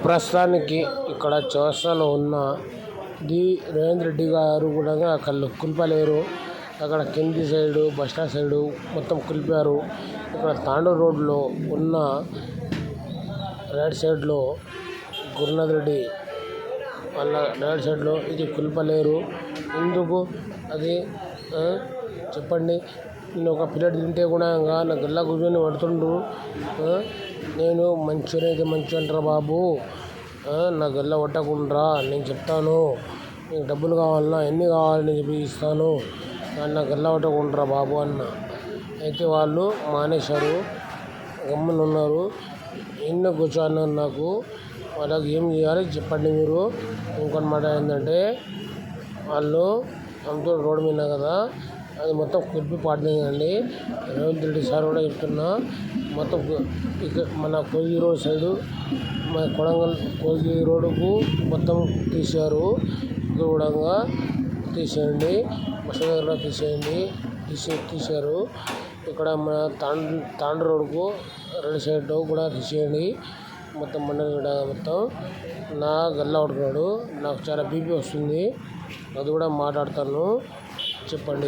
ప్రస్తుతానికి ఇక్కడ చౌరస్తాలో ఉన్న రేవంత్ రెడ్డి గారు కూడా అక్కడ కుల్పలేరు. అక్కడ కింది సైడు బస్టాండ్ సైడు మొత్తం కులిపారు. ఇక్కడ తాండూరు రోడ్లో ఉన్న రైట్ సైడ్లో గురునాథ్ రెడ్డి వాళ్ళ రైట్ సైడ్లో ఇది కుల్పలేరు. ఎందుకు అది చెప్పండి. నేను ఒక ప్లేట్ తింటే కూడా నా గల్లా కూర్చొని పడుతుండ్రు. నేను మంచిగా అయితే మంచిగా అంటారా బాబు, నా గల్ల కొట్టకుండా నేను చెప్తాను. నీకు డబ్బులు కావాలన్నా ఎన్ని కావాలని చెప్పి ఇస్తాను, నా గల్ల కొట్టకుండా బాబు అన్న. అయితే వాళ్ళు మానేశారు, గమ్మున ఉన్నారు. ఎన్నో కూర్చోన్నారు. నాకు వాళ్ళకి ఏం చేయాలి చెప్పండి మీరు. ఇంకొక మాట ఏంటంటే వాళ్ళు అమ్ముతూ రోడ్డు మీద కదా అది మొత్తం కులిపి పాటిందండి. రేవంత్ రెడ్డి సార్ కూడా చెప్తున్నా, మొత్తం మన కోగి రోడ్ సైడు మన కొడంగల్ కోగి రోడ్డుకు మొత్తం తీశారు. కూడా తీసేయండి, బస్ దగ్గర తీసేయండి, తీశారు. ఇక్కడ మన తాండ్ర రోడ్డుకు రెండు సైడ్ కూడా తీసేయండి. మొత్తం మండలి కూడా మొత్తం నా గల్లా పడుతున్నాడు. నాకు చాలా బీపీ వస్తుంది, అది కూడా మాట్లాడతాను చెప్పండి.